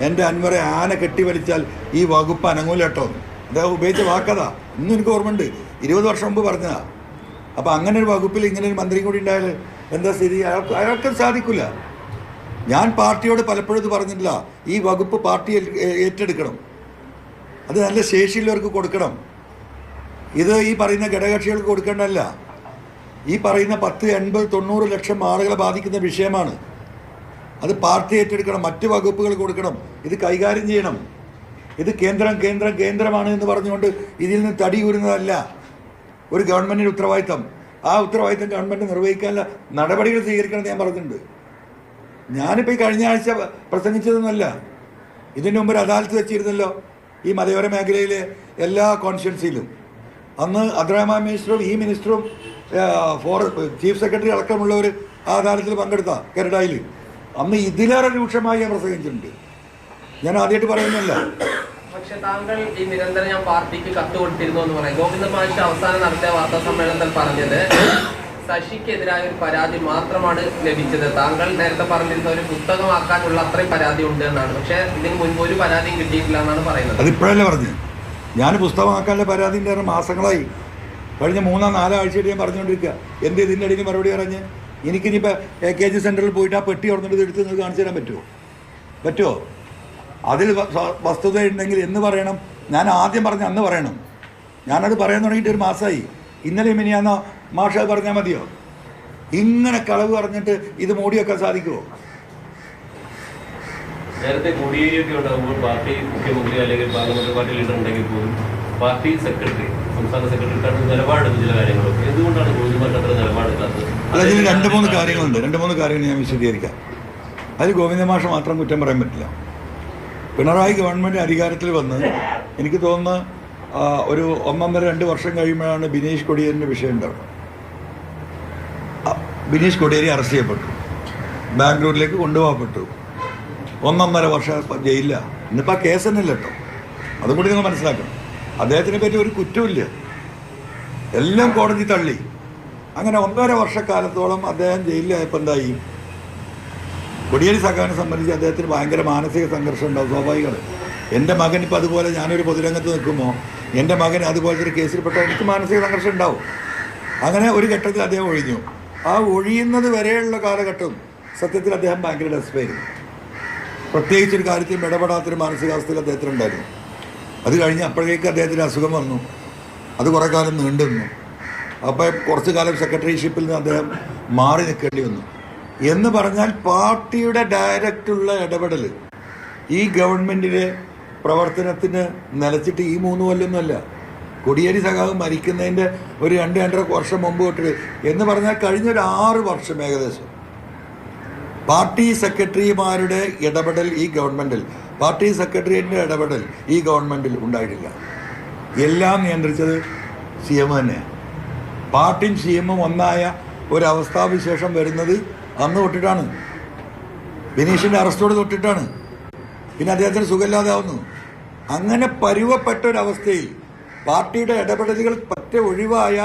എൻ്റെ അൻവറെ ആന കെട്ടി വലിച്ചാൽ ഈ വകുപ്പ് അനങ്ങൂല കേട്ടോ. അദ്ദേഹം ഉപയോഗിച്ച വാക്കതാ. ഇന്നും എനിക്ക് ഓർമ്മയുണ്ട്, 20 വർഷം മുമ്പ് പറഞ്ഞതാ. അപ്പം അങ്ങനെ ഒരു വകുപ്പിൽ ഇങ്ങനെ ഒരു മന്ത്രിയും കൂടി ഉണ്ടായാൽ എന്താ സ്ഥിതി? അയാൾക്ക് സാധിക്കില്ല. ഞാൻ പാർട്ടിയോട് പലപ്പോഴും ഇത് പറഞ്ഞിട്ടില്ല, ഈ വകുപ്പ് പാർട്ടി ഏറ്റെടുക്കണം, അത് നല്ല ശേഷിയുള്ളവർക്ക് കൊടുക്കണം. ഇത് ഈ പറയുന്ന ഘടകകക്ഷികൾക്ക് കൊടുക്കേണ്ടതല്ല. ഈ പറയുന്ന 10, 80, 90 ലക്ഷം ആളുകളെ ബാധിക്കുന്ന വിഷയമാണ്. അത് പാർട്ടി ഏറ്റെടുക്കണം, മറ്റ് വകുപ്പുകൾ കൊടുക്കണം, ഇത് കൈകാര്യം ചെയ്യണം. ഇത് കേന്ദ്രമാണ് എന്ന് പറഞ്ഞുകൊണ്ട് ഇതിൽ നിന്ന് തടിയൂരുന്നതല്ല ഒരു ഗവൺമെൻറ്റിൻ്റെ ഉത്തരവാദിത്തം. ആ ഉത്തരവാദിത്തം ഗവൺമെൻറ് നിർവഹിക്കാനുള്ള നടപടികൾ സ്വീകരിക്കണമെന്ന് ഞാൻ പറഞ്ഞിട്ടുണ്ട്. ഞാനിപ്പോൾ ഈ കഴിഞ്ഞ ആഴ്ച പ്രസംഗിച്ചതൊന്നുമല്ല, ഇതിന് മുമ്പ് ഒരു അദാലത്ത് വെച്ചിരുന്നല്ലോ ഈ മലയോര മേഖലയിലെ എല്ലാ കോൺസ്റ്റിറ്റ്യുവൻസിയിലും. അന്ന് അബ്ദുറഹ്മാൻ മിനിസ്റ്ററും ഈ മിനിസ്റ്ററും ചീഫ് സെക്രട്ടറി അടക്കമുള്ളവർ ആ അദാലത്തിൽ പങ്കെടുത്ത കരടായിൽ. അന്ന് ഇതിലേറെ രൂക്ഷമായി ഞാൻ പ്രസംഗിച്ചിട്ടുണ്ട്. ഞാൻ ആദ്യമായിട്ട് പറയുന്നില്ല. പക്ഷെ താങ്കൾ ഈ നിരന്തരം ഞാൻ പാർട്ടിക്ക് കത്ത് കൊടുത്തിരുന്നു എന്ന് പറയും. ഗോവിന്ദ മാഷ് അവസാനം നടത്തിയ വാർത്താ സമ്മേളനത്തിൽ പറഞ്ഞത് ശശിക്കെതിരായ ഒരു പരാതി മാത്രമാണ് ലഭിച്ചത്. താങ്കൾ നേരത്തെ പറഞ്ഞിരുന്ന ഒരു പുസ്തകമാക്കാനുള്ള അത്രയും പരാതി ഉണ്ട് എന്നാണ്. പക്ഷെ ഇതിന് മുൻപ് ഒരു പരാതിയും കിട്ടിയിട്ടില്ല എന്നാണ് പറയുന്നത്. അതിപ്പോഴല്ലേ പറഞ്ഞു. ഞാൻ പുസ്തകമാക്കാനുള്ള പരാതി ഉണ്ടായിരുന്ന മാസങ്ങളായി, കഴിഞ്ഞ 3-4 ആഴ്ചയായിട്ട് ഞാൻ പറഞ്ഞുകൊണ്ടിരിക്കുക. എന്ത് ഇതിൻ്റെ ഇടയിൽ മറുപടി പറഞ്ഞ് എനിക്കിനിപ്പോൾ AKG സെൻറ്ററിൽ പോയിട്ട് ആ പെട്ടി തുറന്നിട്ട് എടുത്ത് നിങ്ങൾക്ക് കാണിച്ചു തരാൻ പറ്റുമോ? അതിൽ വസ്തുത ഉണ്ടെങ്കിൽ എന്ന് പറയണം. ഞാൻ ആദ്യം പറഞ്ഞ അന്ന് പറയണം. ഞാനത് പറയാൻ തുടങ്ങിയിട്ട് ഒരു മാസമായി. ഇന്നലെ മിനിയാന്നോ മാഷ് പറഞ്ഞാൽ മതിയോ? ഇങ്ങനെ കളവ് പറഞ്ഞിട്ട് ഇത് മൂടിവെക്കാൻ സാധിക്കുമോ? നേരത്തെ കോടിയേരിയൊക്കെ ഉണ്ടാകുമ്പോൾ പാർട്ടി മുഖ്യമന്ത്രി അല്ലെങ്കിൽ പാർലമെന്റ് പാർട്ടി ലീഡർ ഉണ്ടെങ്കിൽ പോലും പാർട്ടി സെക്രട്ടറി, സംസ്ഥാന സെക്രട്ടറിക്കാരുടെ നിലപാടെടുത്ത ചില കാര്യങ്ങളൊക്കെ എന്തുകൊണ്ടാണ് ഗോവിന്ദമാഷ് അത്ര നിലപാടെടുക്കാത്തത്? അതിൽ 2-3 കാര്യങ്ങളുണ്ട്. 2-3 കാര്യങ്ങൾ ഞാൻ വിശദീകരിക്കാം. അതിൽ ഗോവിന്ദമാഷ് മാത്രം കുറ്റം പറയാൻ പറ്റില്ല. പിണറായി ഗവൺമെൻറ് അധികാരത്തിൽ വന്ന് എനിക്ക് തോന്നുന്നു ഒരു 1-1.5-2 വർഷം കഴിയുമ്പോഴാണ് ബിനീഷ് കൊടിയേരിൻ്റെ വിഷയം ഉണ്ടാവുന്നത്. ബിനീഷ് കൊടിയേരി അറസ്റ്റ് ചെയ്യപ്പെട്ടു, ബാംഗ്ലൂരിലേക്ക് കൊണ്ടുപോകപ്പെട്ടു. 1-1.5 വർഷം ജയിലില്ല. ഇന്നിപ്പോൾ ആ കേസ് തന്നെ ഇല്ല കേട്ടോ. അതും കൂടി നിങ്ങൾ മനസ്സിലാക്കണം. അദ്ദേഹത്തിനെ പറ്റി ഒരു കുറ്റമില്ല, എല്ലാം കോടതി തള്ളി. അങ്ങനെ 1.5 വർഷക്കാലത്തോളം അദ്ദേഹം ജയിലിലായപ്പോൾ എന്തായി? കൊടിയേരി സഖാവിനെ സംബന്ധിച്ച് അദ്ദേഹത്തിന് ഭയങ്കര മാനസിക സംഘർഷം ഉണ്ടാവും, സ്വാഭാവികമാണ്. എൻ്റെ മകൻ ഇപ്പോൾ അതുപോലെ, ഞാനൊരു പൊതുരംഗത്ത് നിൽക്കുമ്പോൾ എൻ്റെ മകൻ അതുപോലത്തെ ഒരു കേസിൽപ്പെട്ടാൽ എനിക്ക് മാനസിക സംഘർഷം ഉണ്ടാവും. അങ്ങനെ ഒരു ഘട്ടത്തിൽ അദ്ദേഹം ഒഴിഞ്ഞു. ആ ഒഴിയുന്നത് വരെയുള്ള കാലഘട്ടം സത്യത്തിൽ അദ്ദേഹം ഭയങ്കര ഡെസ്പായിരുന്നു. പ്രത്യേകിച്ചൊരു കാര്യത്തിലും ഇടപെടാത്തൊരു മാനസികാവസ്ഥയിൽ അദ്ദേഹത്തിനുണ്ടായിരുന്നു. അത് കഴിഞ്ഞ് അപ്പോഴേക്ക് അദ്ദേഹത്തിന് അസുഖം വന്നു. അത് കുറേ കാലം നീണ്ടു നിന്നു. അപ്പോൾ കുറച്ച് കാലം സെക്രട്ടറിഷിപ്പിൽ നിന്ന് അദ്ദേഹം മാറി നിൽക്കേണ്ടി വന്നു. എന്ന് പറഞ്ഞാൽ പാർട്ടിയുടെ ഡയറക്റ്റുള്ള ഇടപെടൽ ഈ ഗവൺമെൻറ്റിലെ പ്രവർത്തനത്തിന് നിലച്ചിട്ട് ഈ 3 കൊല്ലമൊന്നുമല്ല. കൊടിയേരി സഖാവ് മരിക്കുന്നതിൻ്റെ ഒരു 2-2.5 വർഷം മുമ്പ് തൊട്ട് എന്ന് പറഞ്ഞാൽ കഴിഞ്ഞൊരു 6 വർഷം ഏകദേശം പാർട്ടി സെക്രട്ടറിമാരുടെ ഇടപെടൽ ഈ ഗവൺമെൻറ്റിൽ, പാർട്ടി സെക്രട്ടേറിയറ്റിൻ്റെ ഇടപെടൽ ഈ ഗവൺമെൻറ്റിൽ ഉണ്ടായിട്ടില്ല. എല്ലാം നിയന്ത്രിച്ചത് CM തന്നെയാണ്. പാർട്ടിയും CM ഒന്നായ ഒരവസ്ഥാവിശേഷം വരുന്നത് അന്ന് തൊട്ടിട്ടാണ്. ബിനീഷിൻ്റെ അറസ്റ്റോട് തൊട്ടിട്ടാണ്. പിന്നെ അദ്ദേഹത്തിന് സുഖമില്ലാതാവുന്നു. അങ്ങനെ പരുവപ്പെട്ട ഒരവസ്ഥയിൽ പാർട്ടിയുടെ ഇടപെടലുകൾ പറ്റ ഒഴിവായ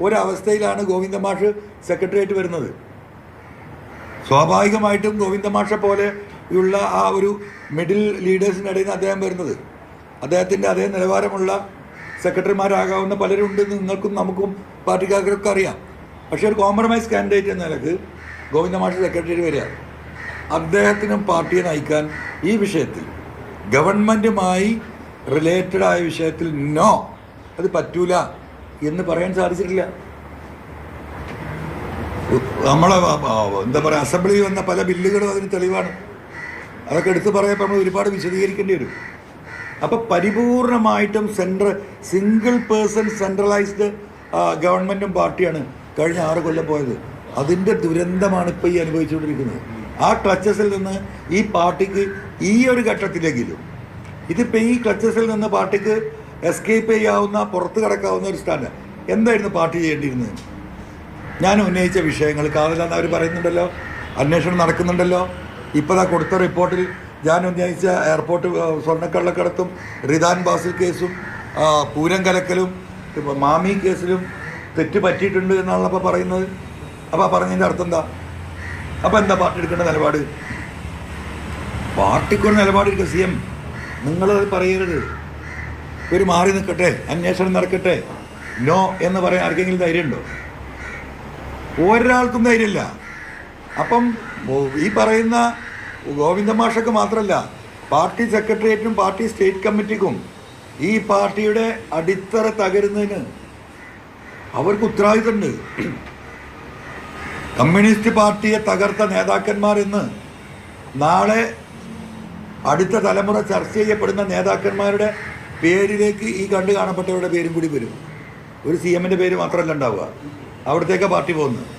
ഒരവസ്ഥയിലാണ് ഗോവിന്ദമാഷ് സെക്രട്ടേറിയറ്റ് വരുന്നത്. സ്വാഭാവികമായിട്ടും ഗോവിന്ദമാഷെ പോലെയുള്ള ആ ഒരു മിഡിൽ ലീഡേഴ്സിനിടയിൽ നിന്ന് അദ്ദേഹം വരുന്നത്. അദ്ദേഹത്തിൻ്റെ അതേ നിലവാരമുള്ള സെക്രട്ടറിമാരാകാവുന്ന പലരും ഉണ്ടെന്ന് നിങ്ങൾക്കും നമുക്കും പാർട്ടിക്കാർക്കൊക്കെ അറിയാം. പക്ഷേ ഒരു കോംപ്രമൈസ് കാൻഡിഡേറ്റ് എന്ന നിലക്ക് ഗോവിന്ദമാഷ് സെക്രട്ടറി വരിക, അദ്ദേഹത്തിനും പാർട്ടിയെ നയിക്കാൻ ഈ വിഷയത്തിൽ ഗവൺമെൻറ്റുമായി റിലേറ്റഡ് ആയ വിഷയത്തിൽ നോ, അത് പറ്റൂല എന്ന് പറയാൻ സാധിച്ചിട്ടില്ല. നമ്മളെ എന്താ പറയുക, അസംബ്ലിയിൽ വന്ന പല ബില്ലുകളും അതിന് തെളിവാണ്. അതൊക്കെ എടുത്ത് പറയപ്പോൾ നമ്മൾ ഒരുപാട് വിശദീകരിക്കേണ്ടി വരും. അപ്പോൾ പരിപൂർണമായിട്ടും സിംഗിൾ പേഴ്സൺ സെൻട്രലൈസ്ഡ് ഗവൺമെൻറ്റും പാർട്ടിയാണ് കഴിഞ്ഞ 6 കൊല്ലം പോയത്. അതിൻ്റെ ദുരന്തമാണ് ഇപ്പോൾ ഈ അനുഭവിച്ചുകൊണ്ടിരിക്കുന്നത്. ആ ക്ലച്ചസിൽ നിന്ന് ഈ പാർട്ടിക്ക് ഈ ഒരു ഘട്ടത്തിലെങ്കിലും, ഇതിപ്പോൾ ഈ ക്ലച്ചസിൽ നിന്ന് പാർട്ടിക്ക് എസ്കേപ്പ് ചെയ്യാവുന്ന, പുറത്ത് കിടക്കാവുന്ന ഒരു സ്റ്റാൻഡ് എന്തായിരുന്നു പാർട്ടി ചെയ്യേണ്ടിയിരുന്നത്? ഞാൻ ഉന്നയിച്ച വിഷയങ്ങൾ കാതലാന്ന് അവർ പറയുന്നുണ്ടല്ലോ, അന്വേഷണം നടക്കുന്നുണ്ടല്ലോ. ഇപ്പോൾ ആ കൊടുത്ത റിപ്പോർട്ടിൽ ഞാൻ ഉന്നയിച്ച എയർപോർട്ട് സ്വർണ്ണക്കള്ളക്കടത്തും റിദാൻ ബാസിൽ കേസും പൂരം കലക്കലും മാമി കേസിലും തെറ്റ് പറ്റിയിട്ടുണ്ട് എന്നാണ് അപ്പോൾ പറയുന്നത്. അപ്പോൾ പറഞ്ഞതിൻ്റെ അർത്ഥം എന്താ? അപ്പോൾ എന്താ പാർട്ടി എടുക്കേണ്ട നിലപാട്? പാർട്ടിക്കൊരു നിലപാടിരിക്കും CM. നിങ്ങളത് പറയരുത്. ഒരു മാറി നിൽക്കട്ടെ, അന്വേഷണം നടക്കട്ടെ, നോ എന്ന് പറയാൻ ആർക്കെങ്കിലും ധൈര്യമുണ്ടോ? ഒരാൾക്കും ധൈര്യമില്ല. അപ്പം ഈ പറയുന്ന ഗോവിന്ദ മാഷക്ക് മാത്രമല്ല, പാർട്ടി സെക്രട്ടേറിയറ്റിനും പാർട്ടി സ്റ്റേറ്റ് കമ്മിറ്റിക്കും ഈ പാർട്ടിയുടെ അടിത്തറ തകരുന്നതിന് അവർക്ക് ഉത്തരവാദിത്തമുണ്ട്. കമ്മ്യൂണിസ്റ്റ് പാർട്ടിയെ തകർത്ത നേതാക്കന്മാർ എന്ന് നാളെ അടുത്ത തലമുറ ചർച്ച ചെയ്യപ്പെടുന്ന നേതാക്കന്മാരുടെ പേരിലേക്ക് ഈ കണ്ടു കാണപ്പെട്ടവരുടെ പേരും കൂടി വരും. ഒരു CM-ൻ്റെ പേര് മാത്രമല്ല ഉണ്ടാവുക, അവിടത്തേക്കാണ് പാർട്ടി പോകുന്നത്.